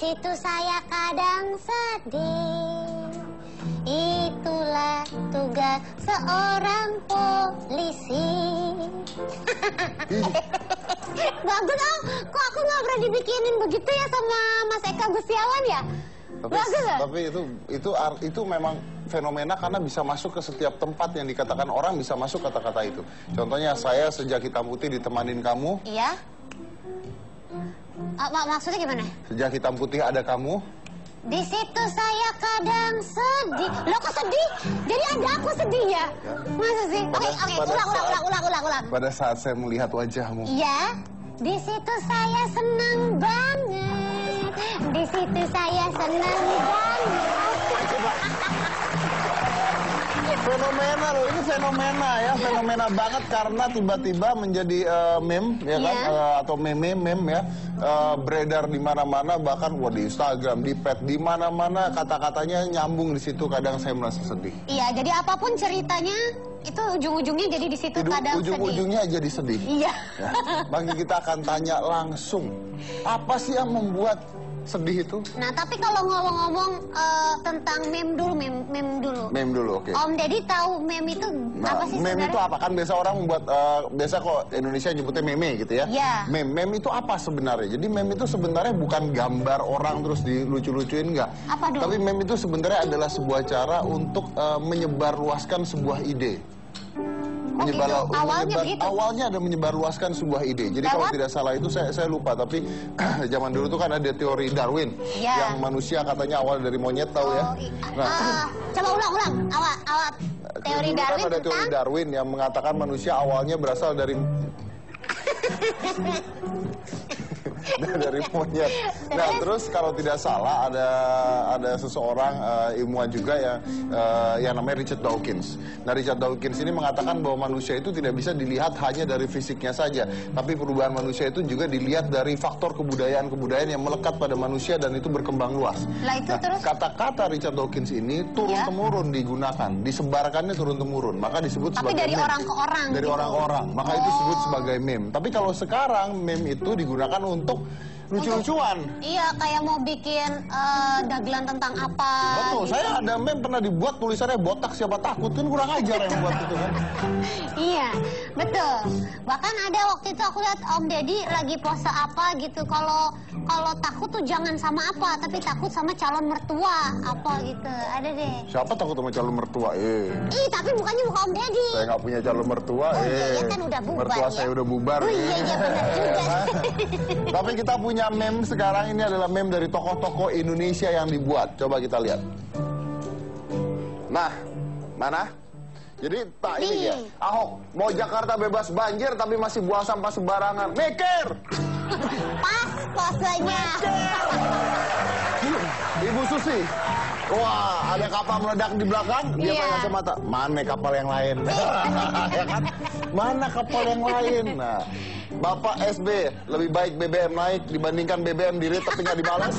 situ saya kadang sedih. Itulah tugas seorang polisi. Bagus dong. Kok aku nggak pernah dibikinin begitu ya sama Mas Eka Gustiawan ya? Bagus ya? Tapi itu memang fenomena karena bisa masuk ke setiap tempat yang dikatakan orang bisa masuk kata-kata itu. Contohnya saya sejak hitam putih ditemanin kamu. Iya. Maksudnya gimana? Sejak hitam putih ada kamu. Di situ saya kadang sedih. Lo kok sedih? Jadi ada aku sedih ya? Masa sih? Oke, ulang. Pada saat saya melihat wajahmu. Iya. Di situ saya senang banget. Di situ saya senang banget. Fenomena loh, ini fenomena ya, fenomena banget karena tiba-tiba menjadi meme ya kan, atau meme ya, beredar di mana-mana, bahkan di Instagram, di pet, di mana-mana kata-katanya nyambung di situ. Kadang saya merasa sedih. Iya, jadi apapun ceritanya itu ujung-ujungnya jadi di situ kadang sedih. Ujung-ujungnya jadi sedih. Iya. Ya. Bagi kita akan tanya langsung, apa sih yang membuat sedih itu? Nah, tapi kalau ngomong-ngomong tentang meme dulu. Meme dulu, oke. Om Deddy tahu meme itu apa sih sebenarnya? Meme itu apa? Kan biasa orang membuat, biasa kok Indonesia nyebutnya meme gitu ya. Iya. Meme itu apa sebenarnya? Jadi meme itu sebenarnya bukan gambar orang terus dilucu-lucuin, enggak. Apa dong? Tapi meme itu sebenarnya adalah sebuah cara untuk menyebarluaskan sebuah ide. Awalnya ada menyebarluaskan sebuah ide. Jadi kalau tidak salah itu saya lupa, tapi zaman dulu tuh kan ada teori Darwin yang manusia katanya awal dari monyet, tahu ya? Coba ulang. Awal teori Darwin kan ada teori Darwin yang mengatakan manusia awalnya berasal dari dari monyet. Nah, terus kalau tidak salah ada seseorang ilmuwan juga yang namanya Richard Dawkins. Nah, Richard Dawkins ini mengatakan bahwa manusia itu tidak bisa dilihat hanya dari fisiknya saja, tapi perubahan manusia itu juga dilihat dari faktor kebudayaan yang melekat pada manusia dan itu berkembang luas. Nah, kata-kata Richard Dawkins ini turun-temurun digunakan, disebarkannya turun-temurun, maka disebut sebagai dari meme. orang ke orang. Dari orang ke orang, maka itu disebut sebagai meme. Tapi kalau sekarang meme itu digunakan untuk lucu-lucuan. Iya, kayak mau bikin dagelan tentang apa. Betul, gitu. saya ada meme pernah dibuat tulisannya botak siapa takut, kan kurang ajar yang buat itu kan. Iya, betul. Bahkan ada waktu itu aku lihat Om Deddy lagi pose apa gitu. Kalau takut tuh jangan sama apa, tapi takut sama calon mertua apa gitu. Ada deh. Siapa takut sama calon mertua? Tapi bukannya bukan Om Deddy. Saya nggak punya calon mertua. Iya kan udah bubar. Mertua ya? saya udah bubar. Oh iya benar juga. Tapi kita punya meme sekarang, ini adalah meme dari tokoh-tokoh Indonesia yang dibuat. Coba kita lihat. Nah, mana? Jadi ini ya, Ahok mau Jakarta bebas banjir tapi masih buang sampah sembarangan. Mikir. Pas posenya. Ibu Susi. Wah, ada kapal meledak di belakang, dia pakai kacamata. Mana kapal yang lain? Ya kan? Mana kapal yang lain? Nah, Bapak SB, lebih baik BBM naik dibandingkan BBM diri tapi nggak dibalas.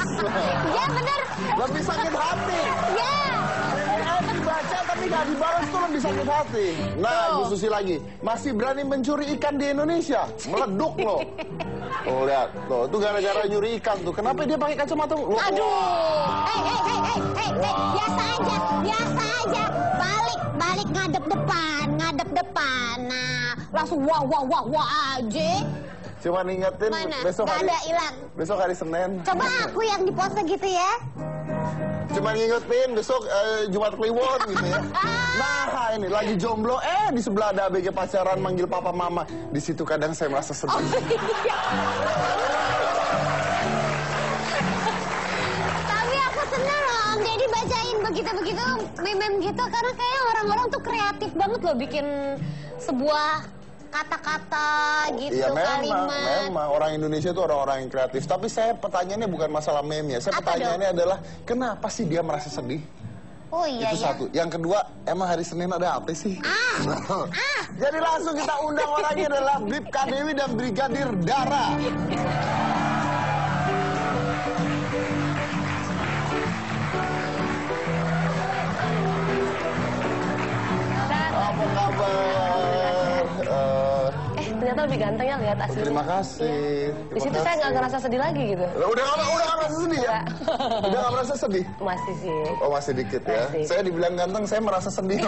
Iya benar. Lebih sakit hati. Iya. Dibaca tapi nggak dibalas tuh lebih sakit hati. Nah, Ibu Susi lagi, masih berani mencuri ikan di Indonesia, meleduk loh. Oh lihat, tuh, itu gara-gara nyuri ikan tuh. Kenapa dia pakai kacamata? Aduh. Biasa aja. Balik ngadep depan. Nah, langsung wah aja. Cuma ingetin besok hari Senin. Coba aku yang di pose gitu ya. Cuma ngingetin besok Jumat Kliwon gitu ya. Nah, ini lagi jomblo, di sebelah ada ABG pacaran manggil papa mama. Di situ kadang saya merasa sedih. Tapi aku senang loh Om Deddy bacain begitu meme gitu, karena kayak orang-orang tuh kreatif banget loh bikin sebuah kata-kata gitu, Iya, kalimat. memang orang Indonesia itu orang-orang yang kreatif. Tapi saya pertanyaannya bukan masalah meme ya. Saya pertanyaannya adalah kenapa sih dia merasa sedih? Oh iya. Itu satu. Yang kedua, emang hari Senin ada apa sih? Jadi langsung kita undang orangnya adalah Bribka Dewi dan Brigadir Dara. Bentar, ternyata lebih ganteng ya lihat aslinya. Terima kasih. Di situ saya nggak ngerasa sedih lagi gitu. Udah nggak merasa sedih ya? Udah nggak merasa sedih? Masih sih. Oh masih dikit ya. Masih. Saya dibilang ganteng, saya merasa sedih.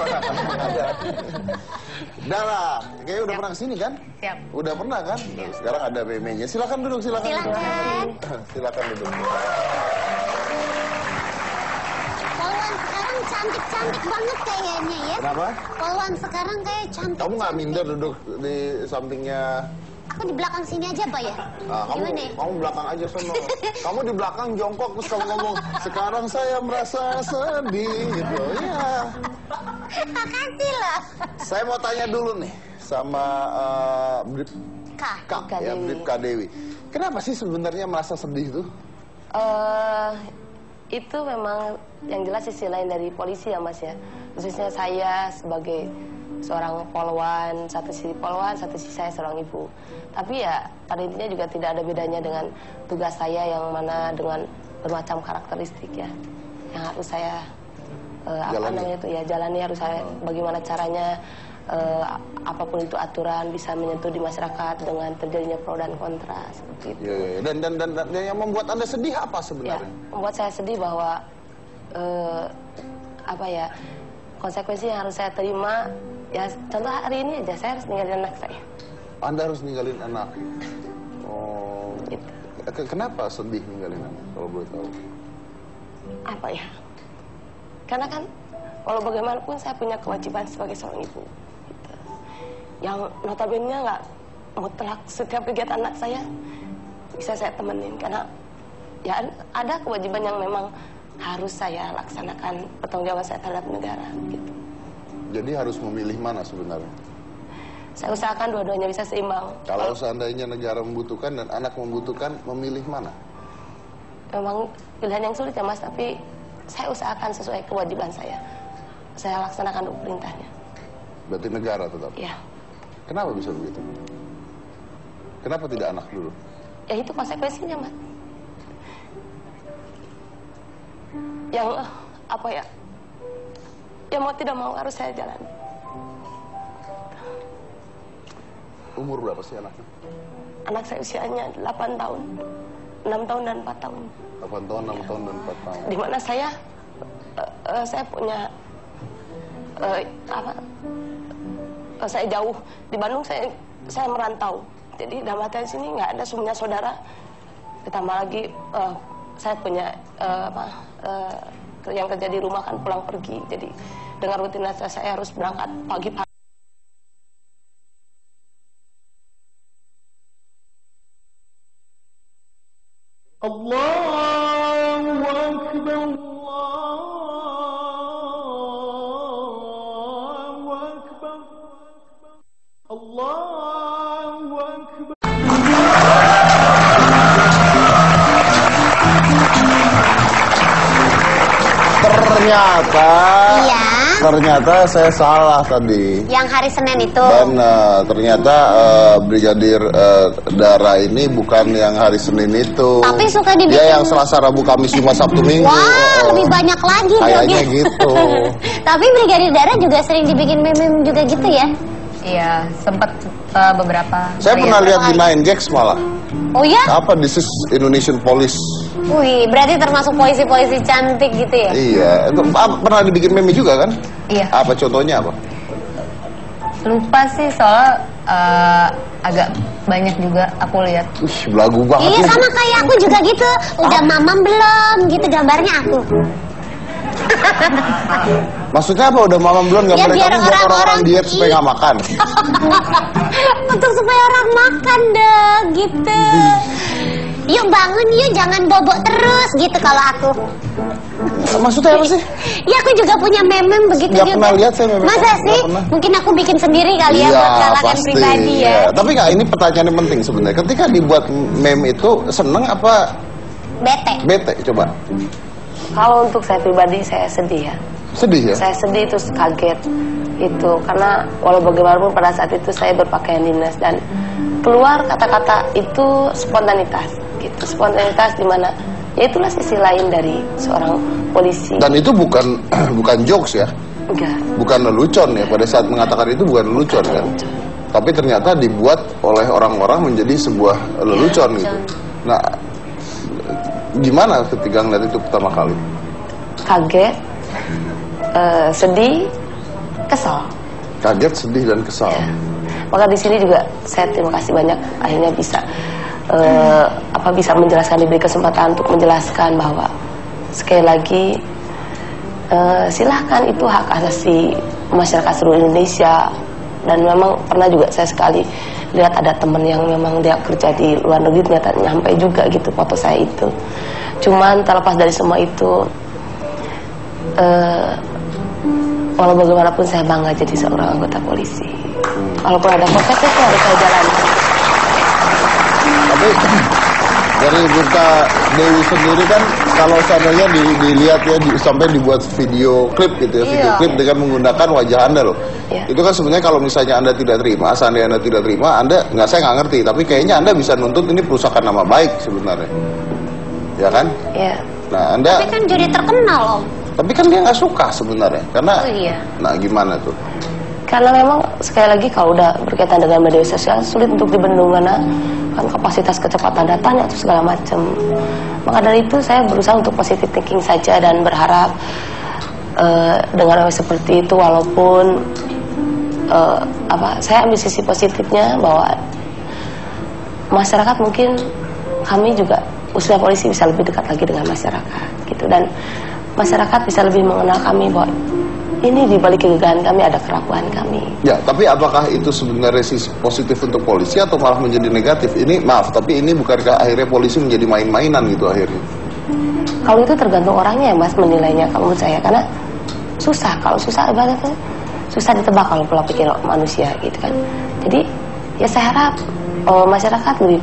Dara, kayaknya udah pernah kesini kan? Siap. Udah pernah kan? Sekarang ada meme-nya. Silakan duduk, silakan. Silakan. Silakan duduk. Polwan sekarang cantik-cantik banget kayaknya ya. Kenapa? Polwan sekarang kayak cantik. Kamu nggak minder duduk di sampingnya? Aku di belakang sini aja Pak ya? Ah, Gimana ya? kamu belakang aja sono. Kamu di belakang jongkok terus kamu ngomong, sekarang saya merasa sedih gitu. Iya. Makasih lah. Saya mau tanya dulu nih sama Brip Kak. ya, Bripka Dewi. Kenapa sih sebenarnya merasa sedih itu? Itu memang yang jelas sisi lain dari polisi ya Mas ya. Khususnya saya sebagai seorang polwan, satu sisi polwan, satu sisi saya seorang ibu. Tapi ya pada intinya juga tidak ada bedanya dengan tugas saya yang mana dengan bermacam karakteristik ya. Yang harus saya jalani harus saya bagaimana caranya apapun itu aturan bisa menyentuh di masyarakat dengan terjadinya pro dan kontra seperti itu. Ya. Dan yang membuat Anda sedih apa sebenarnya? Ya, membuat saya sedih bahwa konsekuensi yang harus saya terima ya, contoh hari ini aja saya harus ninggalin anak saya. Anda harus ninggalin anak. Oh. Gitu. Kenapa sedih ninggalin anak kalau boleh tahu? Apa ya? Karena kan walau bagaimanapun saya punya kewajiban sebagai seorang ibu. Gitu. Yang notabene nggak mutlak setiap kegiatan anak saya bisa saya temenin karena ya ada kewajiban yang memang harus saya laksanakan, pertanggungjawaban saya terhadap negara gitu. Jadi harus memilih mana sebenarnya? Saya usahakan dua-duanya bisa seimbang. Kalau seandainya negara membutuhkan dan anak membutuhkan, memilih mana? Memang pilihan yang sulit ya Mas, tapi saya usahakan sesuai kewajiban saya. Saya laksanakan perintahnya. Berarti negara tetap? Ya. Kenapa bisa begitu? Kenapa tidak anak dulu? Ya itu konsekuensinya Mas. Yang ya mau tidak mau harus saya jalani. Umur berapa sih anaknya? Anak saya usianya 8 tahun, 6 tahun dan 4 tahun. 8 tahun, 6 tahun, dan 4 tahun. Di mana saya punya saya jauh di Bandung, saya merantau. Jadi dalam artian sini nggak ada semuanya saudara. Ditambah lagi saya punya yang kerja di rumah kan pulang pergi. Jadi dengan rutinitas saya harus berangkat pagi-pagi. Allahu Akbar, Allahu Akbar. Ternyata saya salah tadi. Yang hari Senin itu. Dan ternyata Brigadir Dara ini bukan yang hari Senin itu. Tapi suka dibikin. Dia yang Selasa, Rabu, Kamis, Jumat, Sabtu, Minggu. Wah, lebih banyak lagi dong kayaknya ya. gitu. Tapi Brigadir Dara juga sering dibikin meme juga gitu ya? Iya, sempat beberapa. Saya pernah lihat di 9GAGS malah. Oh ya? Apa, This is Indonesian Police. Wih, berarti termasuk polisi-polisi cantik gitu ya? Iya, itu pernah dibikin meme juga kan? Iya. Apa contohnya apa? Lupa sih soal agak banyak juga aku lihat. Belagu banget. Iya, nih. sama kayak aku juga gitu. Udah mamam belum? Gitu gambarnya aku. Maksudnya apa? Udah mamam belum? Ya, Gambarnya biar kamu buat orang-orang orang-orang diet supaya nggak makan. Untuk supaya orang makan deh, gitu. Yuk bangun yuk, jangan bobok terus gitu kalau aku. Maksudnya apa sih? Ya aku juga punya meme begitu Nggak juga. pernah lihat saya meme. Masa sih? Nggak pernah. Mungkin aku bikin sendiri kali ya buat kalangan pribadi ya. Tapi nggak, ini pertanyaan yang penting sebenarnya. Ketika dibuat meme itu seneng apa Bete. bete? Coba. Kalau untuk saya pribadi saya sedih ya. Sedih ya? Saya sedih terus kaget itu karena walau bagaimanapun pada saat itu saya berpakaian dinas dan keluar kata-kata itu spontanitas gitu, spontanitas di mana ya itulah sisi lain dari seorang polisi. Dan itu bukan jokes ya? Enggak. Bukan lelucon ya? Pada saat mengatakan itu bukan lelucon kan? tapi ternyata dibuat oleh orang-orang menjadi sebuah lelucon gitu. Nah, gimana ketika ngeliat itu pertama kali? Kaget, sedih, kesal. Kaget, sedih, dan kesal. Maka di sini juga saya terima kasih banyak akhirnya bisa bisa menjelaskan, diberi kesempatan untuk menjelaskan bahwa sekali lagi silahkan, itu hak asasi masyarakat seluruh Indonesia. Dan memang pernah juga saya sekali lihat ada teman yang memang dia kerja di luar negeri, ternyata nyampe juga gitu foto saya itu. Cuman terlepas dari semua itu, walau bagaimanapun saya bangga jadi seorang anggota polisi. Walaupun ada proses itu harus saya jalani. Tapi dari Burta Dewi sendiri kan, kalau seandainya dilihat ya, sampai dibuat video klip gitu ya, video klip dengan menggunakan wajah Anda loh. Itu kan sebenarnya kalau misalnya Anda tidak terima, seandainya Anda tidak terima, saya nggak ngerti, tapi kayaknya Anda bisa nuntut ini perusakan nama baik sebenarnya. Ya kan? Iya. Nah, Anda... Tapi kan jadi terkenal, Om. Tapi kan dia nggak suka sebenarnya, karena... Nah, gimana tuh? Karena memang sekali lagi kalau udah berkaitan dengan media sosial sulit untuk dibendung, karena kan kapasitas kecepatan datanya itu segala macam. Maka dari itu saya berusaha untuk positive thinking saja dan berharap dengan seperti itu, walaupun saya ambil sisi positifnya bahwa masyarakat mungkin kami juga usaha polisi bisa lebih dekat lagi dengan masyarakat gitu, dan masyarakat bisa lebih mengenal kami bahwa ini di balik kegagalan kami ada kerapuhan kami. Ya, tapi apakah itu sebenarnya sisi positif untuk polisi atau malah menjadi negatif? Ini maaf, tapi ini bukankah akhirnya polisi menjadi main-mainan gitu akhirnya? Kalau itu tergantung orangnya ya Mas menilainya, kalau menurut saya, karena susah. Kalau susah ibaratnya susah ditebak kalau pola pikir manusia gitu kan. Jadi ya saya harap masyarakat lebih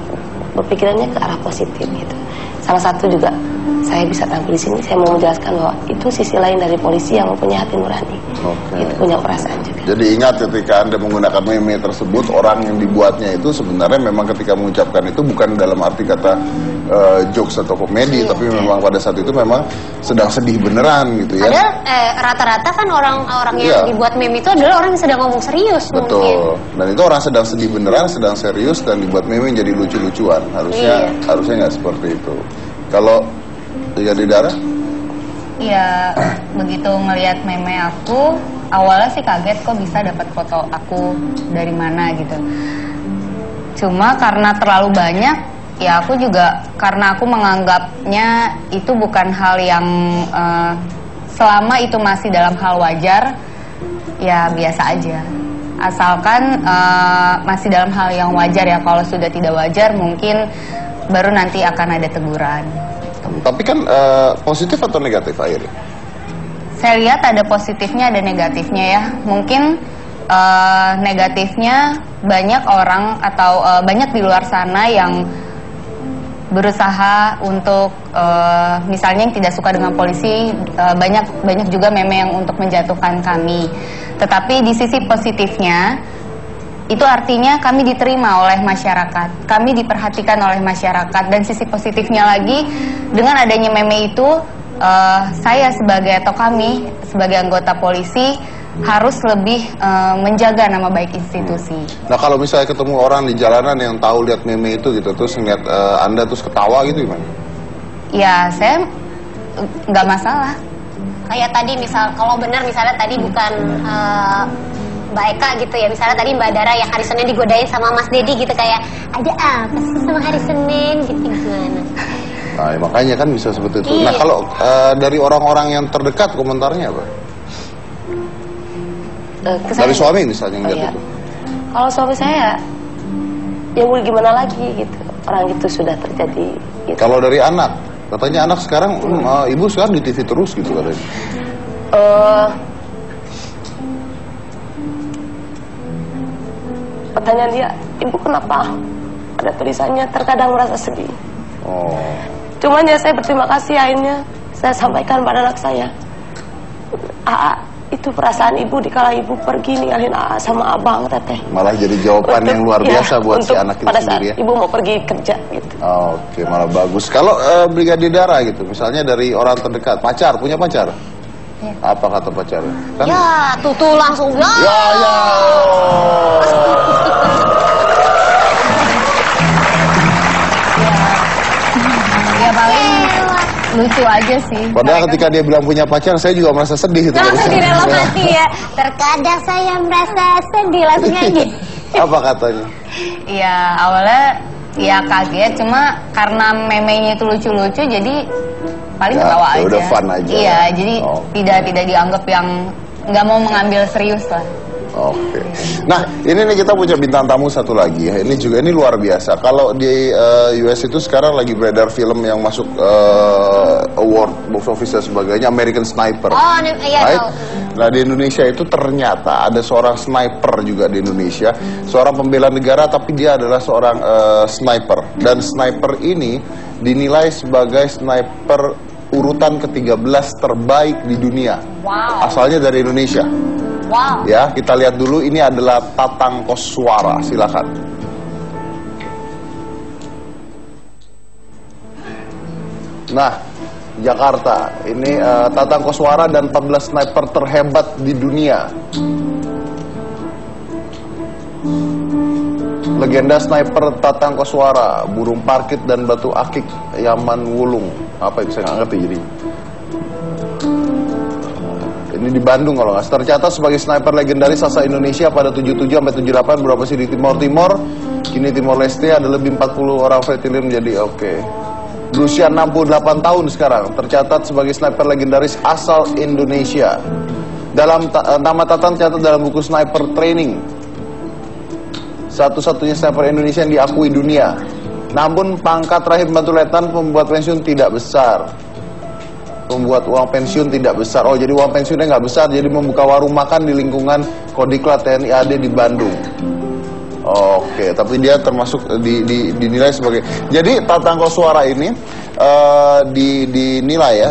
berpikirannya ke arah positif gitu. Salah satu juga saya bisa tampil di sini, saya mau menjelaskan bahwa itu sisi lain dari polisi yang mempunyai hati nurani. Itu punya perasaan juga. Jadi ingat, ketika Anda menggunakan meme tersebut, orang yang dibuatnya itu sebenarnya memang ketika mengucapkan itu bukan dalam arti kata jokes atau komedi, tapi memang pada saat itu memang sedang sedih beneran gitu ya. Padahal rata-rata kan orang-orang yang dibuat meme itu adalah orang yang sedang ngomong serius. Betul. Mungkin. Dan itu orang sedang sedih beneran, sedang serius, dan dibuat meme jadi lucu-lucuan. Harusnya nggak seperti itu. Kalau Brigadir Dara? Iya, begitu ngelihat meme aku, awalnya sih kaget kok bisa dapat foto aku dari mana gitu. Cuma karena terlalu banyak, ya aku juga karena aku menganggapnya itu bukan hal yang selama itu masih dalam hal wajar, ya biasa aja. Asalkan masih dalam hal yang wajar ya. Kalau sudah tidak wajar mungkin baru nanti akan ada teguran. Tapi kan positif atau negatif akhirnya? Saya lihat ada positifnya, ada negatifnya ya. Mungkin negatifnya banyak orang atau banyak di luar sana yang berusaha untuk misalnya yang tidak suka dengan polisi, banyak juga meme yang untuk menjatuhkan kami. Tetapi di sisi positifnya, itu artinya kami diterima oleh masyarakat, kami diperhatikan oleh masyarakat. Dan sisi positifnya lagi, dengan adanya meme itu, saya atau kami sebagai anggota polisi harus lebih menjaga nama baik institusi. Nah, kalau misalnya ketemu orang di jalanan yang tahu lihat meme itu gitu, terus ngeliat Anda terus ketawa gitu gimana? Ya, saya nggak masalah. Kayak tadi kalau benar misalnya tadi bukan Mbak Eka gitu ya, misalnya tadi Mbak Dara yang hari Senin digodain sama Mas Dedi gitu, kayak ada apa sih sama hari Senin gitu, gimana? Nah, ya makanya kan bisa seperti itu. Nah, kalau dari orang-orang yang terdekat komentarnya apa? Dari suami misalnya ngeliat itu. Kalau suami saya, ya mau gimana lagi gitu. Orang itu sudah terjadi gitu. Kalau dari anak, katanya anak sekarang, ibu sekarang di TV terus gitu katanya. Pertanyaan dia, ibu kenapa? Ada tulisannya, terkadang merasa sedih. Cuman ya saya berterima kasih, akhirnya saya sampaikan pada anak saya, itu perasaan ibu dikala ibu pergi ninggalin sama abang, teteh. Malah jadi jawaban yang luar biasa buat si anak itu pada sendiri saat ya. Ibu mau pergi kerja gitu. Oke, malah bagus. Kalau Brigadir Dara gitu, misalnya dari orang terdekat, punya pacar? Ya. Apa kata pacarnya? Kan? Ya, tuh langsung ya. lucu aja sih. Padahal ketika dia bilang punya pacar, saya juga merasa sedih itu. Langsung di dalam hati ya. Terkadang saya merasa sedih langsung nyanyi. Apa katanya? Iya, awalnya ya kaget, cuma karena memenya itu lucu-lucu jadi paling Ya, ketawa ya aja. udah fun aja. Iya, jadi Oh. tidak dianggap yang nggak mau mengambil serius lah. Oke. Nah, ini nih kita punya bintang tamu satu lagi ya. Ini luar biasa. Kalau di US itu sekarang lagi beredar film yang masuk award box office dan sebagainya, American Sniper. Oh, iya Right? tahu. Nah, di Indonesia itu ternyata ada seorang sniper juga di Indonesia, seorang pembela negara tapi dia adalah seorang sniper. Dan sniper ini dinilai sebagai sniper urutan ke-13 terbaik di dunia. Wow. Asalnya dari Indonesia. Wow. Ya, kita lihat dulu, ini adalah Tatang Koswara, silakan. Nah, Jakarta, ini Tatang Koswara dan 14 sniper terhebat di dunia. Legenda sniper Tatang Koswara, burung parkit dan batu akik, Yaman Wulung. Apa itu, saya nggak ngerti jadi. Ini di Bandung kalau nggak salah. Tercatat sebagai sniper legendaris asal Indonesia pada 77 sampai 78 beroperasi di Timor Timur. Kini Timor Leste ada lebih 40 orang veteran menjadi oke. Berusia 68 tahun sekarang. Tercatat sebagai sniper legendaris asal Indonesia. Dalam nama Tatang tercatat dalam buku Sniper Training. Satu-satunya sniper Indonesia yang diakui dunia. Namun pangkat terakhir bantu letnan membuat pensiun tidak besar. Membuat uang pensiun tidak besar. Oh, jadi uang pensiunnya nggak besar, jadi membuka warung makan di lingkungan Kodiklat TNI AD di Bandung. Oke, tapi dia termasuk dinilai sebagai. Jadi Tatang Koswara ini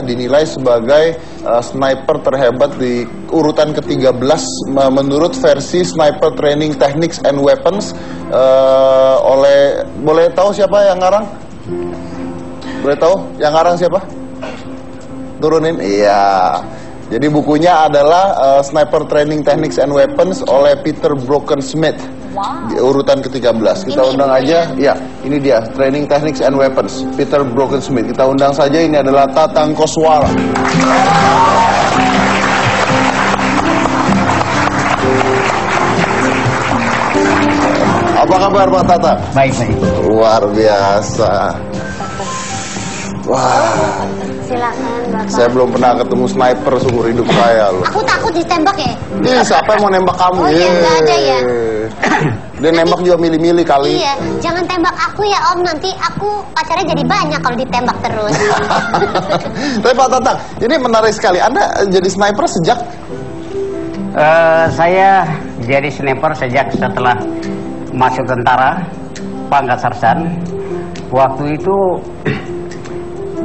dinilai sebagai sniper terhebat di urutan ke-13 menurut versi Sniper Training Techniques and Weapons oleh, boleh tahu siapa yang ngarang? Boleh tahu yang ngarang siapa? Turunin, iya. Jadi bukunya adalah Sniper Training Techniques and Weapons oleh Peter Brockensmith. Wow. Di urutan ke-13. Kita Ini undang bukunya. aja. Ya, ini dia Training Techniques and Weapons Peter Brockensmith. Kita undang saja, ini adalah Tatang Koswara. Apa kabar Pak Tatang? Baik. Luar biasa. Wah, Silakan Bapak. saya belum pernah ketemu sniper seumur hidup saya loh. Aku takut ditembak ya. Ih, siapa yang mau nembak kamu? Oh, iya, nggak ada ya. Dia nembak juga milih-milih kali. Iya, jangan tembak aku ya Om, nanti aku pacarnya jadi banyak kalau ditembak terus. Tapi Pak Tatang, ini menarik sekali. Anda jadi sniper sejak Saya jadi sniper sejak setelah masuk tentara, pangkat sarjan. Waktu itu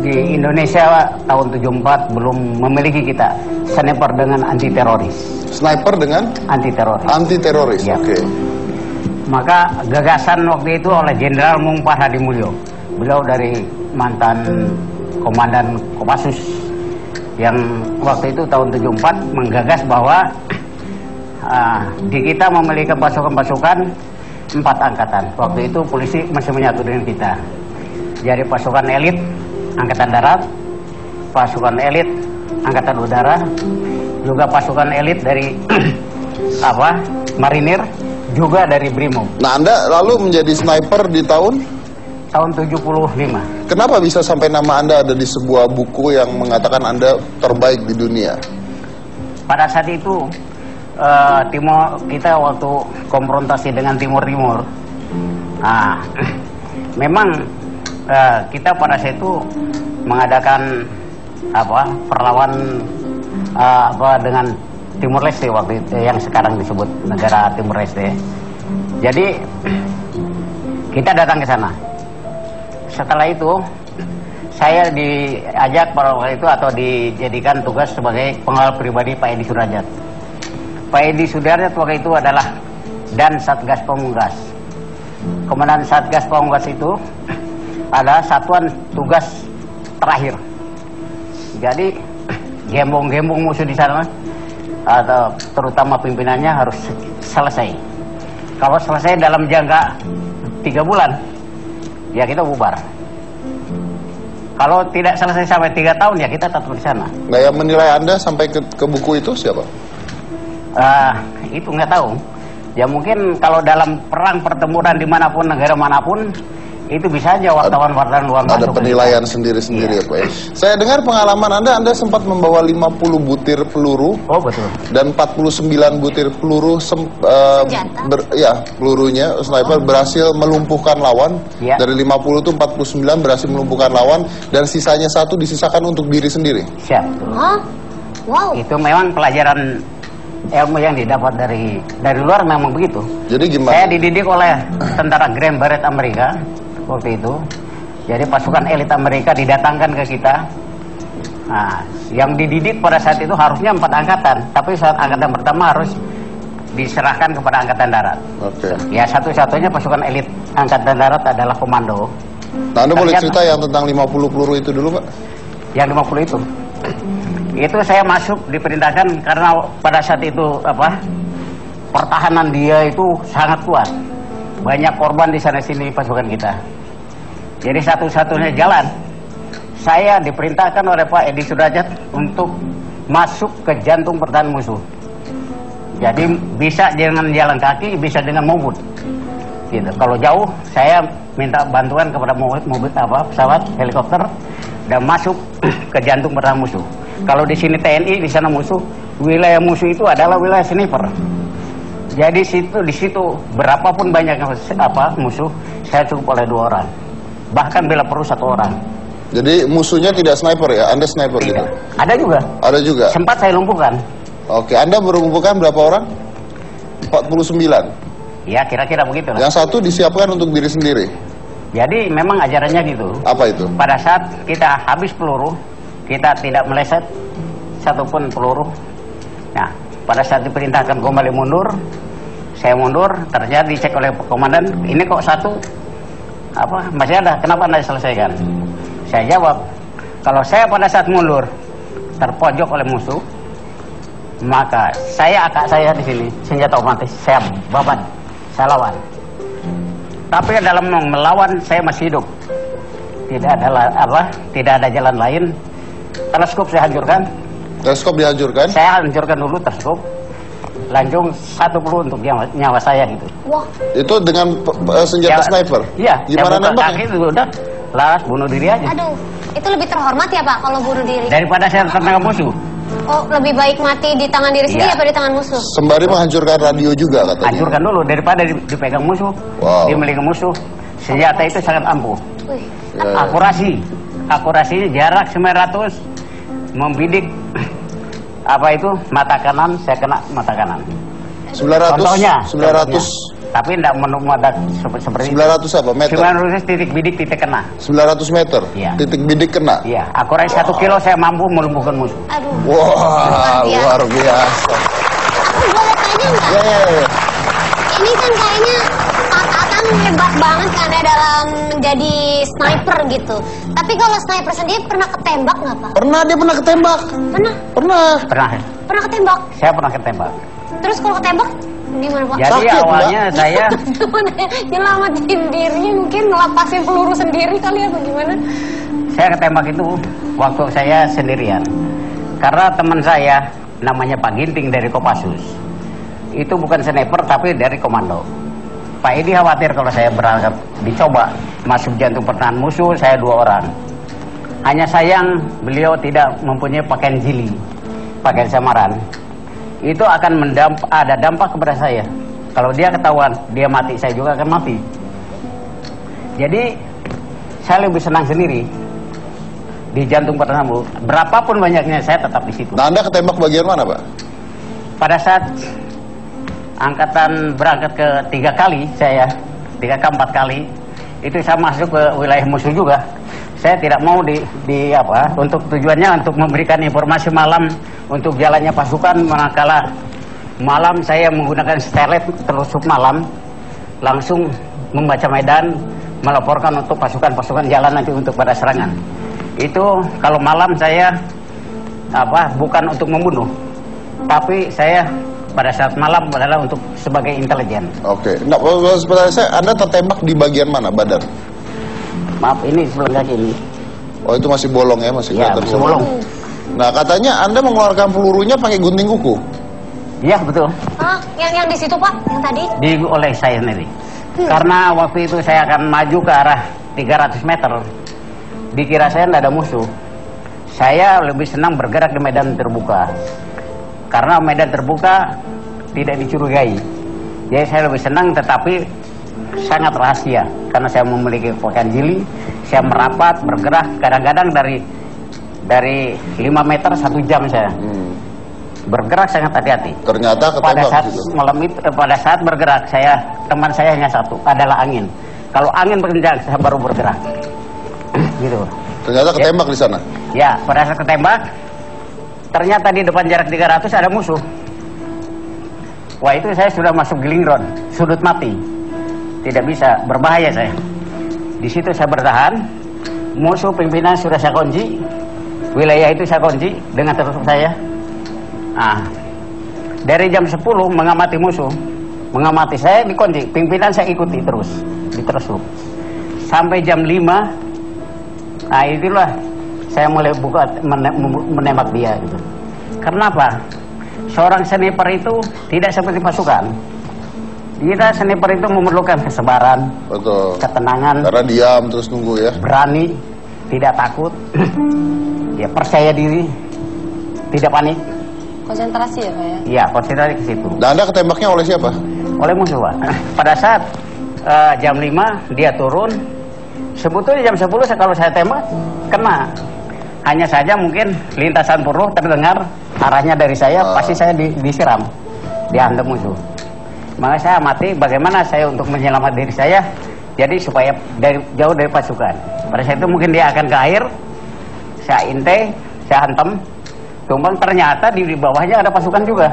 di Indonesia tahun 74 belum memiliki kita sniper dengan anti teroris. sniper dengan Anti teroris. anti teroris. Ya. Oke. Maka gagasan waktu itu oleh Jenderal Mungpar Hadimulyo. Beliau dari mantan komandan Kopassus yang waktu itu tahun 74 menggagas bahwa di kita memiliki pasukan-pasukan 4 angkatan. Waktu itu polisi masih menyatu dengan kita. Jadi pasukan elit Angkatan Darat, pasukan elit Angkatan Udara, juga pasukan elit dari Marinir, juga dari Brimob. Nah, Anda lalu menjadi sniper di tahun? Tahun 75. Kenapa bisa sampai nama Anda ada di sebuah buku yang mengatakan Anda terbaik di dunia? Pada saat itu Timur kita waktu konfrontasi dengan Timur. Nah, memang kita pada saat itu mengadakan perlawanan dengan Timur Leste waktu itu, yang sekarang disebut negara Timur Leste. Jadi kita datang ke sana. Setelah itu saya diajak pada waktu itu atau dijadikan tugas sebagai pengawal pribadi Pak Edi Sudrajat. Pak Edi Sudrajat waktu itu adalah Dan Satgas Pamunggas. Komandan Satgas Pamunggas itu adalah satuan tugas terakhir. Jadi gembong-gembong musuh di sana atau terutama pimpinannya harus selesai. Kalau selesai dalam jangka 3 bulan, ya kita bubar. Kalau tidak selesai sampai 3 tahun ya kita tetap di sana. Nah, yang menilai Anda sampai ke buku itu siapa? Itu nggak tahu. Ya mungkin kalau dalam perang pertempuran dimanapun, negara manapun, itu bisa aja wartawan-wartawan luar Ada masuk. penilaian sendiri-sendiri ya Pak ya. Saya dengar pengalaman Anda sempat membawa 50 butir peluru. Oh betul. Dan 49 butir peluru pelurunya sniper berhasil melumpuhkan lawan. Ya. Dari 50 itu 49 berhasil melumpuhkan lawan dan sisanya 1 disisakan untuk diri sendiri. Siap. Hah? Wow. Itu memang pelajaran ilmu yang didapat dari luar memang begitu. Jadi gimana? Saya dididik oleh tentara Grand Beret Amerika waktu itu. Jadi pasukan elit Amerika didatangkan ke kita. Nah, yang dididik pada saat itu harusnya 4 angkatan, tapi saat angkatan pertama harus diserahkan kepada angkatan darat. Oke. Ya satu-satunya pasukan elit angkatan darat adalah komando. Nah, Anda boleh Ternyata- cerita yang tentang 50 peluru itu dulu, Pak? Yang 50 itu. Itu saya masuk diperintahkan karena pada saat itu pertahanan dia itu sangat kuat. Banyak korban di sana sini pasukan kita. Jadi satu-satunya jalan saya diperintahkan oleh Pak Edi Sudrajat untuk masuk ke jantung pertahanan musuh. Jadi bisa dengan jalan kaki, bisa dengan mobil. Gitu. Kalau jauh saya minta bantuan kepada pesawat helikopter dan masuk ke jantung pertahanan musuh. Kalau di sini TNI, di sana musuh, wilayah musuh itu adalah wilayah sniper. Jadi di situ berapapun banyaknya musuh, saya cukup oleh 2 orang. Bahkan bila perlu 1 orang. Jadi musuhnya tidak sniper ya? Anda sniper gitu? Tidak. Ada juga. Ada juga? Sempat saya lumpuhkan. Oke, Anda melumpuhkan berapa orang? 49. Ya kira-kira begitu lah. Yang 1 disiapkan untuk diri sendiri. Jadi memang ajarannya gitu. Apa itu? Pada saat kita habis peluru, kita tidak meleset satupun peluru. Nah, pada saat diperintahkan kembali mundur, saya mundur, ternyata dicek oleh komandan, ini kok 1 masih ada, kenapa Anda selesaikan? Saya jawab, kalau saya pada saat mundur terpojok oleh musuh, maka akak saya di sini senjata otomatis saya babat, saya lawan. Tapi dalam melawan saya masih hidup. Tidak ada jalan lain. Teleskop saya hancurkan. Teleskop dihancurkan? Saya hancurkan dulu teleskop. Langsung 1 peluru untuk nyawa saya gitu. Wah. Itu dengan senjata sniper? Iya. Gimana nembaknya? Kaki itu udah laras bunuh diri aja. Aduh, itu lebih terhormat ya Pak kalau bunuh diri. Daripada saya tertangkap musuh. Oh, lebih baik mati di tangan diri sendiri Iya. apa di tangan musuh? Sembari menghancurkan radio juga katanya. Hancurkan dulu daripada dipegang musuh. Wow. Dimiliki musuh. Senjata itu sangat ampuh. Wih. Ya. Akurasinya jarak 900 membidik mata kanan, saya kena mata kanan. 900? Contohnya 900? tapi tidak menumpuk seperti 900 apa? Meter? 900 titik bidik titik kena. 900 meter? Iya. Titik bidik kena? Iya, akurat 1 kilo saya mampu melumpuhkan musuh. Aduh. Wah, luar biasa. Aku boleh tanya nggak? Ya. Ini kan kayaknya Pak Tatang hebat banget kan ya dalam jadi sniper gitu. Tapi kalau sniper sendiri pernah ketembak nggak Pak? Pernah dia pernah ketembak? Pernah. Pernah. Pernah ketembak. Saya pernah ketembak. Terus kalau ketembak gimana Pak? Jadi Sakit, awalnya Mbak. saya Nyelamatin dirinya mungkin ngelapasin peluru sendiri kali ya bagaimana? Saya ketembak itu waktu saya sendirian. Karena teman saya namanya Pak Ginting dari Kopassus. Itu bukan sniper tapi dari komando. Pak Edi khawatir kalau saya berangkat dicoba masuk jantung pertahanan musuh, saya 2 orang. Hanya sayang beliau tidak mempunyai pakaian jili, pakaian samaran. Itu akan ada dampak kepada saya. Kalau dia ketahuan, dia mati, saya juga akan mati. Jadi saya lebih senang sendiri di jantung pertahanan musuh. Berapapun banyaknya saya tetap di situ. Nah, Anda ketembak bagian mana, Pak? Pada saat angkatan berangkat ke 3 kali, 3 ke 4 kali, itu saya masuk ke wilayah musuh juga. Saya tidak mau untuk tujuannya untuk memberikan informasi malam untuk jalannya pasukan. Manakala malam saya menggunakan stelet telusup malam, langsung membaca medan, melaporkan untuk pasukan-pasukan jalan nanti untuk pada serangan. Itu kalau malam saya bukan untuk membunuh, tapi saya pada saat malam adalah untuk sebagai intelijen. Oke. Nah, sebenarnya Anda tertembak di bagian mana, badan? Maaf, ini sebelah kaki ini. Oh itu masih bolong ya, masih Ya, kelihatan masih bolong. Nah katanya Anda mengeluarkan pelurunya pakai gunting kuku. Iya betul. Ah, yang di situ Pak, yang tadi? Oleh saya sendiri. Karena waktu itu saya akan maju ke arah 300 meter. Dikira saya tidak ada musuh. Saya lebih senang bergerak di medan terbuka. Karena medan terbuka tidak dicurigai. Jadi saya lebih senang, tetapi sangat rahasia. Karena saya memiliki pakaian jili, saya merapat, bergerak. Kadang-kadang dari 5 meter 1 jam saya. Bergerak sangat hati-hati. Ternyata Pada ketembak saat gitu. malam itu, pada saat bergerak teman saya hanya satu, adalah angin. Kalau angin berkencang, saya baru bergerak. Gitu. Ternyata ketembak di sana. Ya, pada saat ketembak, ternyata di depan jarak 300 ada musuh. Wah, itu saya sudah masuk gelingron, sudut mati. Tidak bisa, berbahaya saya. Di situ saya bertahan. Musuh pimpinan sudah saya kunci. Wilayah itu saya kunci dengan tertutup saya. Nah, dari jam 10 mengamati musuh, mengamati saya dikunci, pimpinan saya ikuti terus, diterusuk. Sampai jam 5, nah itulah saya mulai menembak dia gitu. Kenapa? Seorang sniper itu tidak seperti pasukan. Kita sniper itu memerlukan kesabaran, Betul. ketenangan, Karena diam terus nunggu ya. berani, tidak takut, ya percaya diri, tidak panik. Konsentrasi ya Pak ya? Ya, konsentrasi ke situ. Nah Anda ketembaknya oleh siapa? Oleh musuh, Pak. Pada saat jam 5 dia turun. Sebetulnya jam 10 kalau saya tembak kena. Hanya saja mungkin lintasan peluru terdengar arahnya dari saya, pasti saya disiram, dihantam musuh. Maka saya amati bagaimana saya untuk menyelamatkan diri saya, jadi supaya jauh dari pasukan. Pada saat itu mungkin dia akan ke air, saya intai, saya hantam, tumbang, ternyata di bawahnya ada pasukan juga.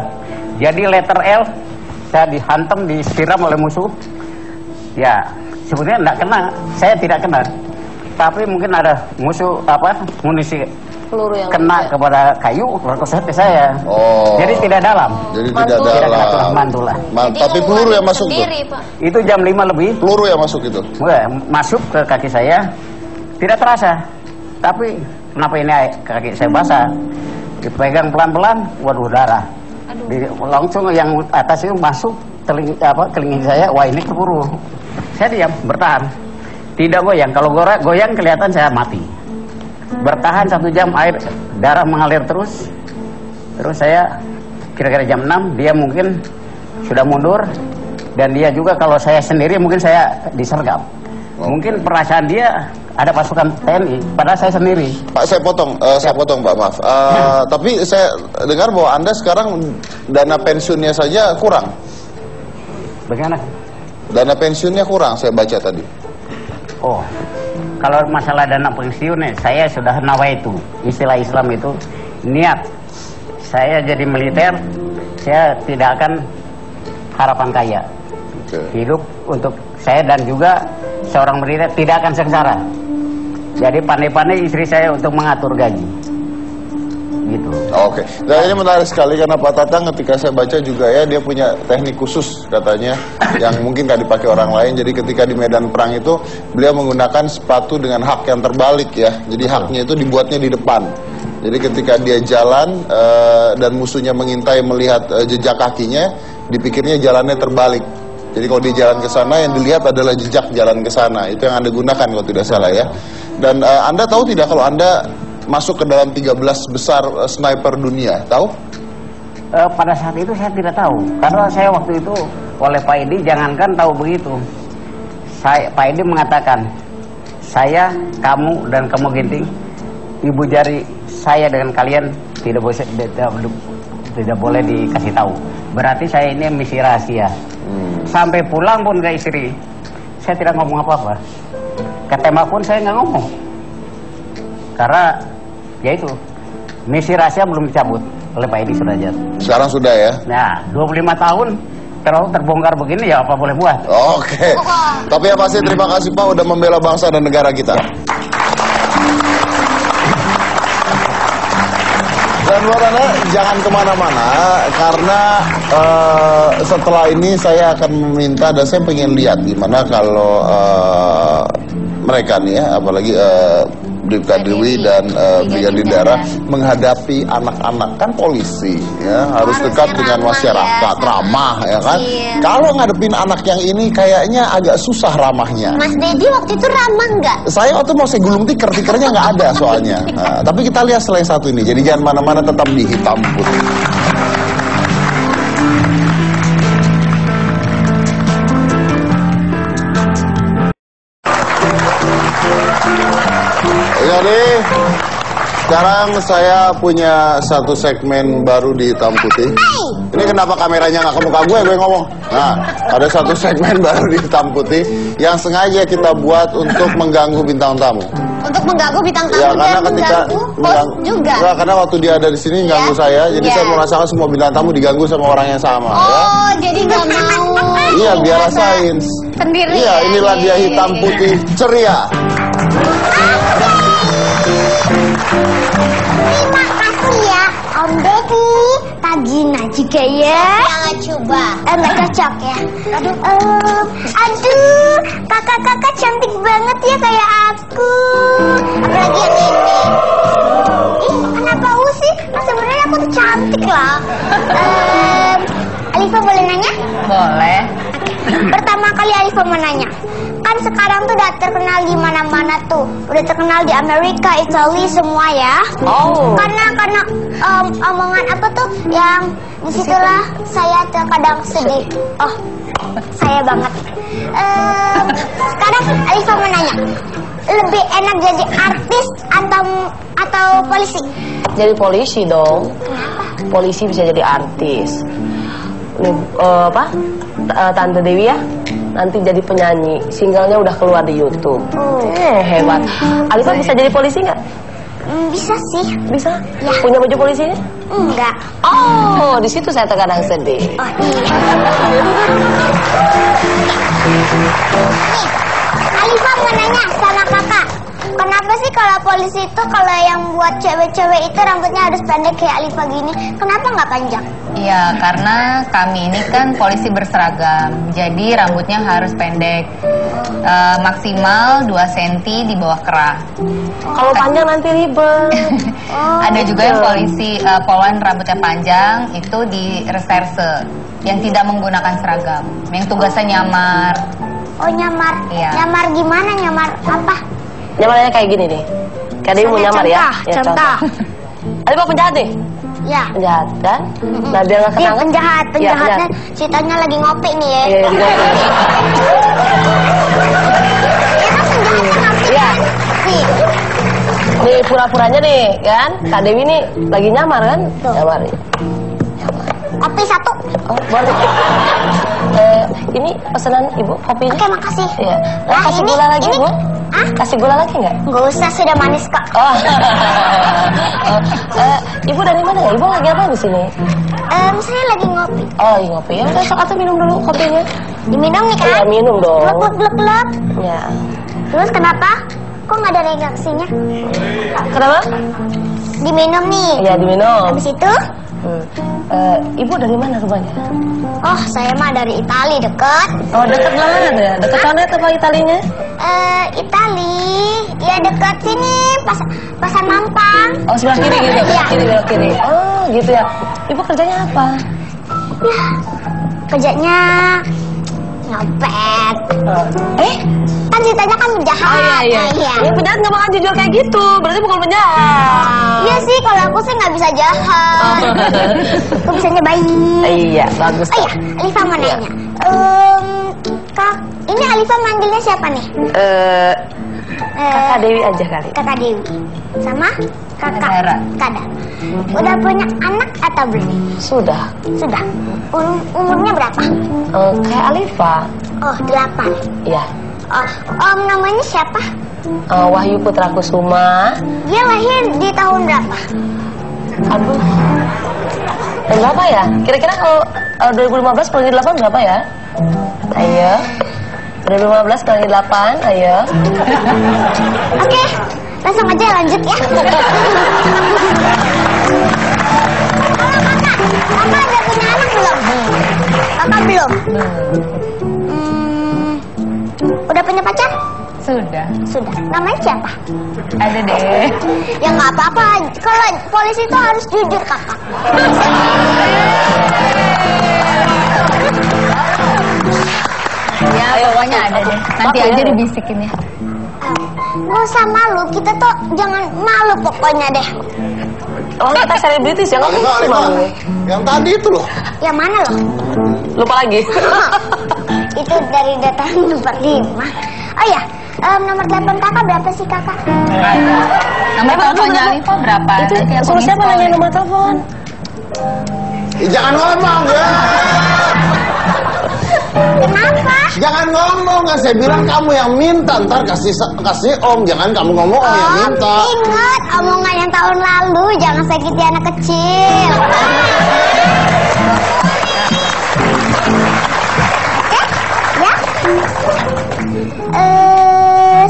Jadi letter L, saya dihantam, disiram oleh musuh. Ya, sebetulnya tidak kena, saya tidak kena. Tapi mungkin ada musuh munisi Peluru yang kena kepada kayu, berkoset ke saya. Oh. Jadi tidak dalam. Jadi Mantul. tidak Tidak kena dalam. mantul lah. Tapi peluru yang masuk tuh. sendiri, Pak. Itu jam 5 lebih. Peluru yang masuk itu. Masuk ke kaki saya, tidak terasa. Tapi kenapa ini kaki saya basah? Dipegang pelan-pelan, waduh darah. Langsung yang atas itu masuk kelingking saya, wah ini keburu. Saya diam, bertahan. Tidak goyang, kalau goyang kelihatan saya mati. Bertahan 1 jam, air darah mengalir terus. Terus saya kira-kira jam 6 dia mungkin sudah mundur, dan dia juga kalau saya sendiri mungkin saya disergap. Mungkin perasaan dia ada pasukan TNI, padahal saya sendiri. Pak, saya potong, Pak, maaf. Tapi saya dengar bahwa Anda sekarang dana pensiunnya saja kurang. Bagaimana? Dana pensiunnya kurang, saya baca tadi. Oh, kalau masalah dana pensiun, saya sudah nawaitu. Istilah Islam itu niat. Saya jadi militer, saya tidak akan harapan kaya. Hidup untuk saya dan juga seorang militer tidak akan sengsara. Jadi pandai-pandai istri saya untuk mengatur gaji. Gitu. Oke. Dan ini menarik sekali karena Pak Tatang ketika saya baca juga ya, dia punya teknik khusus katanya yang mungkin gak dipakai orang lain. Jadi ketika di medan perang itu beliau menggunakan sepatu dengan hak yang terbalik ya. Jadi haknya itu dibuatnya di depan. Jadi ketika dia jalan dan musuhnya mengintai melihat jejak kakinya, dipikirnya jalannya terbalik. Jadi kalau dia jalan ke sana, yang dilihat adalah jejak jalan ke sana. Itu yang Anda gunakan kalau tidak salah ya. Dan Anda tahu tidak kalau Anda masuk ke dalam 13 besar sniper dunia, tahu? Pada saat itu saya tidak tahu, karena saya waktu itu oleh Pak Edi jangankan tahu begitu. Pak Edi mengatakan, saya, kamu dan kamu Ginting, ibu jari saya dengan kalian tidak boleh dikasih tahu. Berarti saya ini misi rahasia. Sampai pulang pun ke istri, saya tidak ngomong apa-apa. Ketembak pun saya nggak ngomong. Karena ya itu, misi rahasia belum dicabut oleh Pak Edi Sudrajat. Sekarang sudah ya? Nah, 25 tahun terbongkar begini ya apa boleh buat. Oke. Tapi yang pasti terima kasih Pak udah membela bangsa dan negara kita. Dan buat Anda jangan kemana-mana karena setelah ini saya akan meminta dan saya pengen lihat gimana kalau mereka nih ya, apalagi Bribka Dewi dan Brigadir Dara menghadapi anak-anak, kan polisi ya harus dekat dengan masyarakat, ramah ya kan. Kalau ngadepin anak yang ini kayaknya agak susah ramahnya. Mas Dedi waktu itu ramah nggak? Saya waktu mau saya gulung tikernya nggak ada soalnya. Nah, tapi kita lihat selain satu ini, jadi jangan mana-mana, tetap di Hitam Putih. Jadi sekarang saya punya satu segmen baru di Hitam Putih. Ini kenapa kameranya nggak ke muka gue ngomong. Nah, ada satu segmen baru di Hitam Putih yang sengaja kita buat untuk mengganggu bintang tamu. Untuk mengganggu bintang tamu Ya, dan karena ketika mengganggu host juga. Ya, karena waktu dia ada di sini ganggu saya, jadi saya merasakan semua bintang tamu diganggu sama orang yang sama. Oh, jadi nggak mau. Iya, biar rasain. Sendiri. Iya, inilah dia Hitam Putih ceria. Terima kasih ya, Om Deddy. Tagina juga ya. Jangan coba. Nggak cocok ya. Aduh, kakak-kakak cantik banget ya kayak aku. Apalagi yang ini. Ih, kenapa sih? Sebenarnya aku tuh cantik loh. Alifa boleh nanya? Boleh. Pertama kali Alifa mau nanya, kan sekarang tuh udah terkenal di mana-mana tuh, udah terkenal di Amerika, Italia semua ya. Oh. Karena omongan apa tuh yang disitulah saya terkadang sedih. Oh, saya banget. Sekarang Alifa mau nanya, lebih enak jadi artis atau polisi? Jadi polisi dong. Polisi bisa jadi artis. Nih, Tante Dewi ya nanti jadi penyanyi, singlenya udah keluar di YouTube. Hebat. Alifa bisa jadi polisi nggak? Bisa sih. Bisa? Ya. Punya baju polisinya? Enggak. Oh, di situ saya terkadang sedih. Oh iya. Nih, Alifa mau nanya sama kakak. Kenapa sih kalau polisi itu kalau yang buat cewek-cewek itu rambutnya harus pendek kayak Alifa gini? Kenapa nggak panjang? Iya, karena kami ini kan polisi berseragam, jadi rambutnya harus pendek, maksimal 2 cm di bawah kerah. Kalau panjang nanti ribet. Ada juga yang polisi poluan rambutnya panjang, itu di reserse, yang tidak menggunakan seragam, yang tugasnya nyamar. Oh nyamar. Iya. Nyamar gimana? Nyamar apa? Nyamarnya kayak gini nih. Kayak dia mau nyamar ya. Contoh. Alifa penjahat nih. Ya. Penjahat kan? Nah biar nggak Dia ketangkep. penjahatnya ceritanya lagi ngopi nih ya. Iya, Emang penjahatnya ngopi Iya. kan? Nih. Nih pura-puranya nih kan. Kak Dewi nih lagi nyamar kan? Tuh. Nyamar nih. Kopi 1. Oh, boleh. Ini pesanan Ibu kopinya. Oke, makasih. Iya. Nah, Kasih ini- gula lagi, ini- Bu? Hah? Kasih gula lagi nggak? Nggak usah, sudah manis kok. Oh. Ibu dari mana ya? Ibu lagi apa di sini? Saya lagi ngopi. Oh, iya, ngopi ya. Udah sok atau minum dulu kopinya. Diminum nih Iya, kan? minum dong. Glep. Ya. Terus kenapa? Kok nggak ada reaksinya? Kenapa? Diminum nih. Iya, diminum. Habis itu? Ibu dari mana rumahnya? Oh, saya mah dari Itali, deket. Oh, dekat mana tuh ya? Dekat sana apa Italinya? Itali, ya dekat sini, Pasar Mampang. Oh, sebelah kiri gitu. Iya. Kiri belok kiri. Oh, gitu ya. Ibu kerjanya apa? Ya, kerjanya nyopet. Kan ceritanya kan penjahat. Iya. Ya, penjahat nggak bakal jujur kayak gitu. Berarti bukan penjahat. Iya sih, kalau aku sih nggak bisa jahat. Aku bisanya baik. Iya, bagus. Oh iya, Alifa mau nanya. Kak, ini Alifa manggilnya siapa nih? Kakak Dewi aja kali. Kakak Dewi. Sama kakak Dara. Kada. Udah punya anak atau belum? Sudah. Sudah. Umurnya berapa? Kayak Alifa. Oh, 8. Iya. Oh, namanya siapa? Wahyu Putra Kusuma. Dia lahir di tahun berapa? Aduh. Berapa ya? Kira-kira kalau 2015 kali 8 berapa ya? Ayo. 2015 kali 8, ayo. Oke, langsung aja lanjut ya. Kakak udah punya anak belum? Kakak belum? Udah punya pacar? Sudah. Sudah. Namanya siapa? Ada deh. Ya nggak apa-apa. Kalau polisi itu harus jujur, kakak. Ya, pokoknya ada deh. Nanti aja dibisikin ya. Nggak usah malu. Kita tuh jangan malu pokoknya deh. Oh, kita selebritis ya, nggak Alifah, mungkin Alifah. malu. Yang tadi itu loh. Yang mana loh? Lupa lagi. Itu dari data nomor 5. Oh ya, nomor telepon kakak berapa sih kakak? Nomor teleponnya Alifah berapa? Itu Nanti aku suruh siapa miss call nanya deh. nomor telepon? Jangan ngomong ya. Kenapa? Jangan ngomong, kan saya bilang kamu yang minta, ntar kasih om, jangan kamu ngomong om yang minta. Ingat omongan yang tahun lalu, jangan sakiti anak kecil. Ya?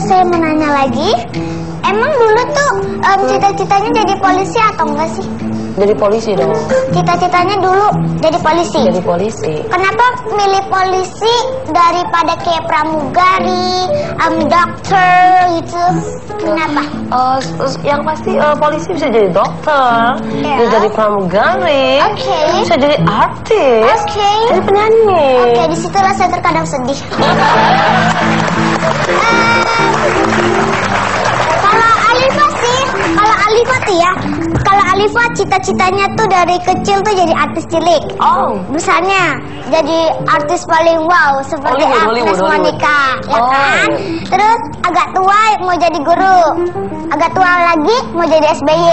Saya mau nanya lagi. Emang dulu tuh cita-citanya jadi polisi atau enggak sih? Jadi polisi dong. Cita-citanya dulu jadi polisi. Jadi polisi. Kenapa milih polisi daripada kayak pramugari, dokter gitu? Kenapa? Yang pasti polisi bisa jadi dokter, Ya. bisa jadi pramugari, Oke. bisa jadi artis, Oke. jadi penyanyi. Oke, disitulah saya terkadang sedih. Kalau Alifah tuh ya, kalau Alifah cita-citanya tuh dari kecil tuh jadi artis cilik. Oh, Misalnya jadi artis paling wow seperti Hollywood, aktris Hollywood. Monica, ya Oh, kan? iya. Terus agak tua mau jadi guru, agak tua lagi mau jadi SBY.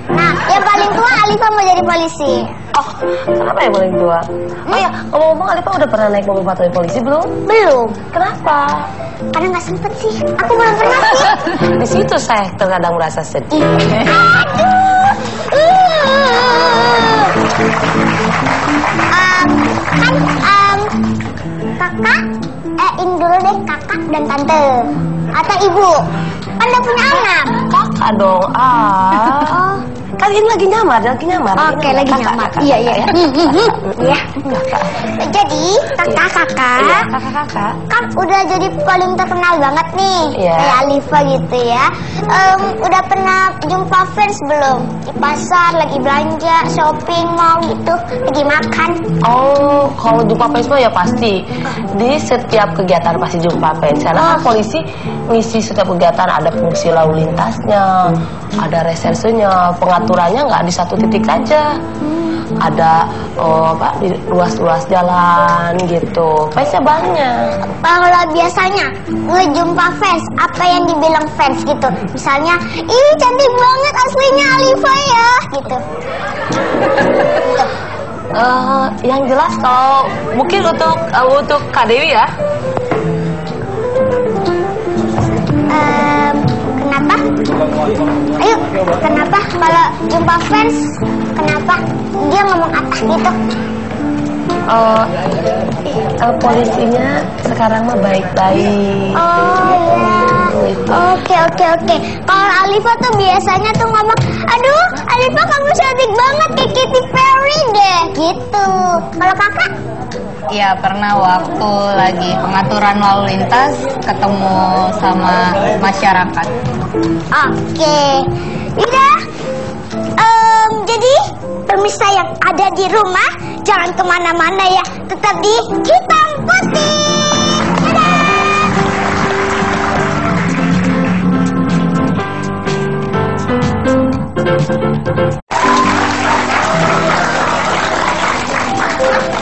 Nah, yang paling tua Alifah mau jadi polisi. oh, kenapa yang paling tua? Oh ya, ngomong-ngomong Alifah udah pernah naik mobil patroli polisi belum? Belum, Kenapa? karena nggak sempet sih. Aku belum pernah sih. Di situ saya terkadang merasa sedih. Kakak, ini dulu deh kakak dan tante atau ibu. Kan udah punya anak. Kakak dong. Oh, Kali ini lagi nyamar, lagi nyamar. oke lagi Kakak, nyamar. kakak, Iya kakak, iya. ya. Iya. Jadi kakak-kakak Iya, kakak-kakak. kan udah jadi paling terkenal banget nih, Iya. kayak Alifah gitu ya. Udah pernah jumpa fans belum di pasar lagi belanja, shopping, mall gitu, lagi makan? Oh, kalau jumpa fans mah ya pasti. Di setiap kegiatan pasti jumpa fans. Karena kan polisi ngisi setiap kegiatan, ada fungsi lalu lintasnya, ada resersenya, pengaturannya nggak di satu titik saja. Ada di ruas-ruas jalan gitu. Fansnya banyak. Kalau biasanya ngejumpa fans, apa yang dibilang fans gitu? Misalnya, ih cantik banget aslinya Alifah ya, gitu. Yang jelas kalau mungkin untuk Kak Dewi ya. Kenapa? Ayo, kenapa kalau jumpa fans, kenapa dia ngomong apa gitu? Polisinya sekarang mah baik-baik. Oh iya. Oke. Kalau Alifah tuh biasanya tuh ngomong, aduh Alifah kamu cantik banget kayak Katy Perry deh, gitu. Kalau kakak? Ya pernah waktu lagi pengaturan lalu lintas ketemu sama masyarakat. Oke. Udah. Jadi pemirsa yang ada di rumah jangan kemana-mana ya, tetap di Hitam Putih.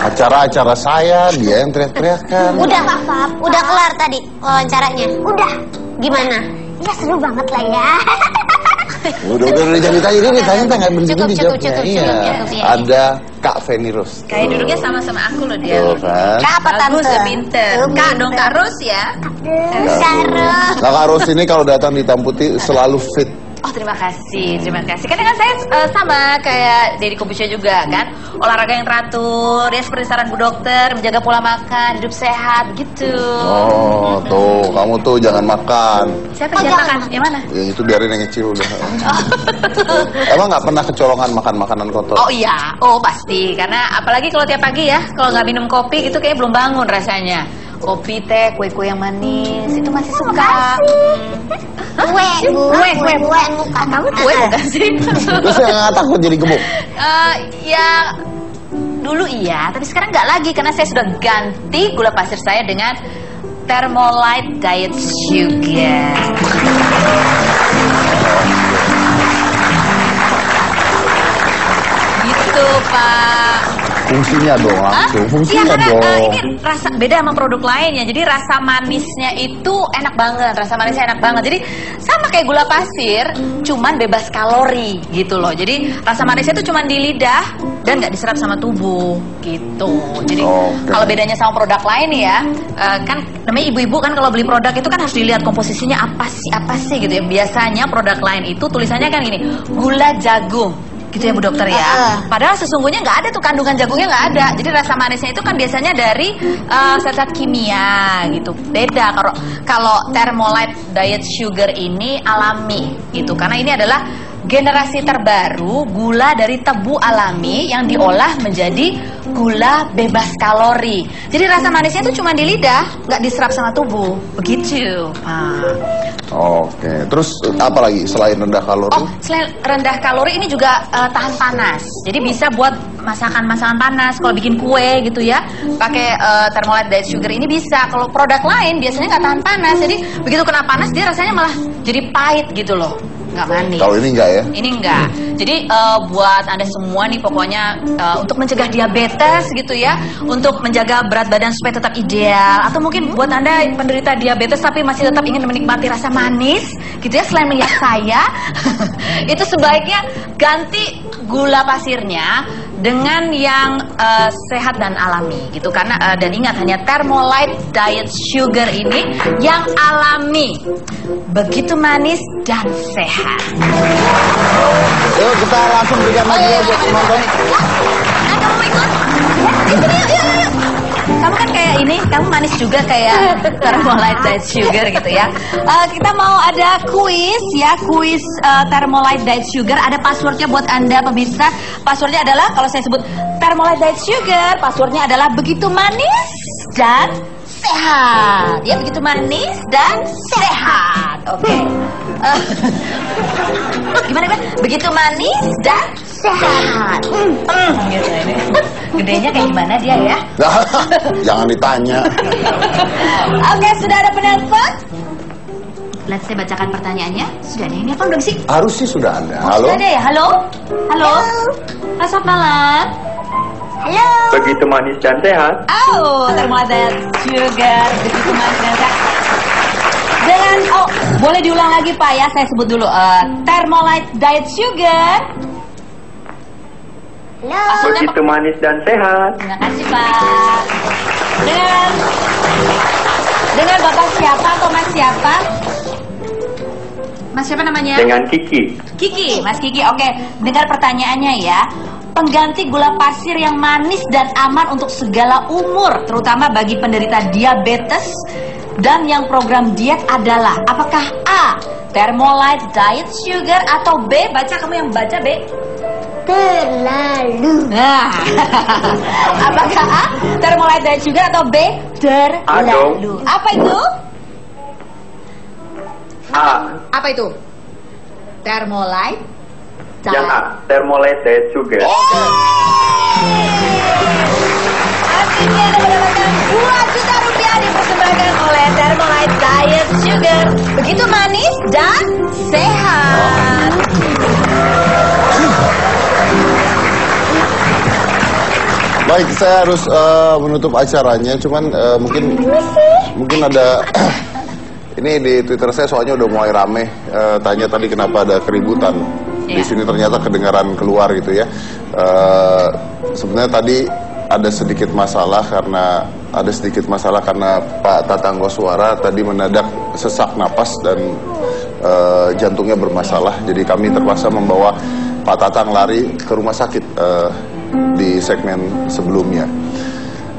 Acara-acara saya, dia yang teriak-teriakan. Udah kelar tadi wawancaranya. Udah. Gimana? Ya seru banget lah ya. Udah jangan ditanya ini, ditanya nggak berhenti dijawabnya. Iya. cukup, ya. Ada Kak Feni Rose. Kayak duduknya sama-sama aku loh dia. Tuh kan. Kak apa Bagus tante? ya, pinter. Kak dong, Kak Ros ya. Sarah. Nah, Kak Rose ini kalau datang di Hitam Putih selalu fit. Oh terima kasih. Kan dengan saya sama kayak Deddy Kobusya juga kan. Olahraga yang teratur, ya seperti saran Bu Dokter, menjaga pola makan, hidup sehat gitu. Oh, tuh kamu tuh jangan makan. Siapa makan? Yang mana? Yang itu biarin yang kecil udah. Emang nggak pernah kecolongan makan makanan kotor? Oh iya, oh pasti. Karena apalagi kalau tiap pagi ya, kalau nggak minum kopi itu kayaknya belum bangun rasanya. kopi, teh, kue-kue yang manis. Itu masih suka. Kue, Kue. bukan. Kamu kue bukan sih? Terus nggak takut jadi gemuk? Ya dulu iya, tapi sekarang nggak lagi karena saya sudah ganti gula pasir saya dengan Thermolite Diet Sugar. Gitu Pak. Fungsinya dong langsung, Iya fungsinya karena dong. ini rasa beda sama produk lainnya. Jadi rasa manisnya itu enak banget, rasa manisnya enak banget. Jadi sama kayak gula pasir, cuman bebas kalori gitu loh. Jadi rasa manisnya itu cuman di lidah dan nggak diserap sama tubuh gitu. Jadi Oke. kalau bedanya sama produk lain ya, kan namanya ibu-ibu kan kalau beli produk itu kan harus dilihat komposisinya apa sih gitu ya. Biasanya produk lain itu tulisannya kan gini, gula jagung. Gitu ya Bu Dokter ya. Padahal sesungguhnya nggak ada tuh kandungan jagungnya nggak ada. Jadi rasa manisnya itu kan biasanya dari zat-zat kimia gitu. Beda kalau Thermolite Diet Sugar ini alami gitu. Karena ini adalah generasi terbaru gula dari tebu alami yang diolah menjadi gula bebas kalori. Jadi rasa manisnya itu cuma di lidah, nggak diserap sama tubuh. Begitu. Oke, terus apa lagi selain rendah kalori? Oh, selain rendah kalori ini juga tahan panas. Jadi bisa buat masakan-masakan panas. Kalau bikin kue gitu ya, pakai Thermolite Diet Sugar ini bisa. Kalau produk lain biasanya nggak tahan panas. Jadi begitu kena panas dia rasanya malah jadi pahit gitu loh, nggak manis. Kalau ini enggak ya? Ini enggak. Jadi buat Anda semua nih pokoknya untuk mencegah diabetes gitu ya, untuk menjaga berat badan supaya tetap ideal, atau mungkin buat Anda penderita diabetes tapi masih tetap ingin menikmati rasa manis gitu ya, selain melihat saya itu sebaiknya ganti gula pasirnya dengan yang sehat dan alami gitu. Karena dan ingat, hanya Thermolite Diet Sugar ini yang alami, begitu manis dan sehat. Yuk kita langsung berikan hadiah buat penonton. Kamu mau ikut? Yuk. Kamu kan kayak ini, kamu manis juga kayak Thermolite Diet Sugar gitu ya. Kita mau ada kuis ya, kuis Thermolite Diet Sugar. Ada passwordnya buat Anda pemirsa. Passwordnya adalah, kalau saya sebut Thermolite Diet Sugar, passwordnya adalah begitu manis dan sehat. Ya, begitu manis dan sehat. Oke. Gimana kan? Begitu manis dan sehat. Gitu ini. Gedenya kayak gimana dia ya? Jangan ditanya. Oke, sudah ada penelpon? Lihat saya bacakan pertanyaannya. Sudah ada yang nelpon belum sih? Harus sih sudah ada. Oh, Halo? sudah ada ya? Halo? Halo? Selamat malam. Halo. Begitu manis dan sehat. Oh, Thermolite Diet Sugar. Begitu manis dan sehat. Dengan, boleh diulang lagi Pak ya, saya sebut dulu. Thermolite Diet Sugar. Halo. Begitu manis dan sehat. Terima kasih Pak. Dengan Bapak siapa atau Mas siapa? Mas siapa namanya? Dengan Kiki. Kiki, Mas Kiki. Oke, dengar pertanyaannya ya. Pengganti gula pasir yang manis dan aman untuk segala umur, terutama bagi penderita diabetes dan yang program diet adalah apakah A, Thermolite Diet Sugar, atau B, baca kamu yang baca B? Terlalu. Nah, apakah A, Thermolite Diet Sugar, atau B, terlalu? Apa itu? A. Apa itu? Thermolite Yang A. Thermolite Diet Sugar. Artinya Anda mendapatkan 2 juta rupiah dipersembahkan oleh Thermolite Diet Sugar. Begitu manis dan sehat. Baik, saya harus menutup acaranya. Cuman mungkin ada ini di Twitter saya soalnya udah mulai rame. Tanya tadi kenapa ada keributan. Di sini ternyata kedengaran keluar gitu ya. Sebenarnya tadi ada sedikit masalah karena Pak Tatang Goswara tadi mendadak sesak napas dan jantungnya bermasalah. Jadi kami terpaksa membawa Pak Tatang lari ke rumah sakit di segmen sebelumnya.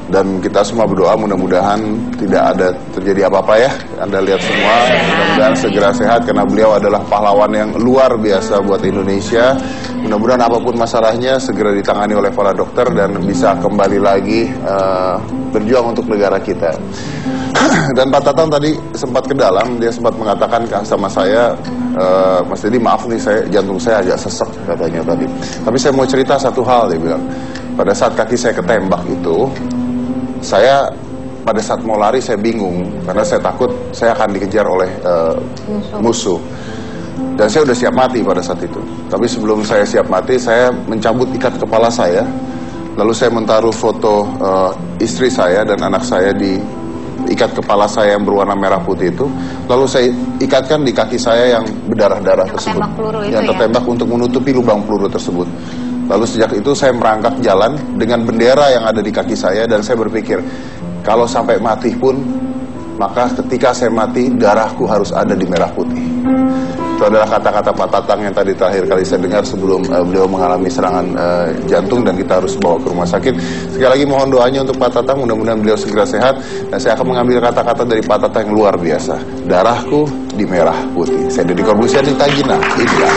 Dan kita semua berdoa mudah-mudahan tidak ada terjadi apa-apa ya. Anda lihat semua, mudah-mudahan segera sehat karena beliau adalah pahlawan yang luar biasa buat Indonesia. Mudah-mudahan apapun masalahnya segera ditangani oleh para dokter dan bisa kembali lagi berjuang untuk negara kita. Dan Pak Tatang tadi sempat ke dalam, dia sempat mengatakan sama saya, Mas Dedi maaf nih, jantung saya agak sesek katanya tadi. Tapi saya mau cerita satu hal, dia bilang. Pada saat kaki saya ketembak itu, saya pada saat mau lari saya bingung karena saya takut saya akan dikejar oleh musuh. Dan saya udah siap mati pada saat itu. Tapi sebelum saya siap mati, saya mencabut ikat kepala saya. Lalu saya menaruh foto istri saya dan anak saya di ikat kepala saya yang berwarna merah putih itu. Lalu saya ikatkan di kaki saya yang berdarah-darah tersebut. Yang tertembak untuk menutupi lubang peluru tersebut. Lalu sejak itu saya merangkak jalan dengan bendera yang ada di kaki saya. Dan saya berpikir, kalau sampai mati pun, maka ketika saya mati, darahku harus ada di merah putih. Itu adalah kata-kata Pak Tatang yang tadi terakhir kali saya dengar sebelum beliau mengalami serangan jantung dan kita harus bawa ke rumah sakit. Sekali lagi mohon doanya untuk Pak Tatang, mudah-mudahan beliau segera sehat. Dan saya akan mengambil kata-kata dari Pak Tatang yang luar biasa. Darahku di merah putih. Saya Deddy Corbuzier di Tagina. Inilah.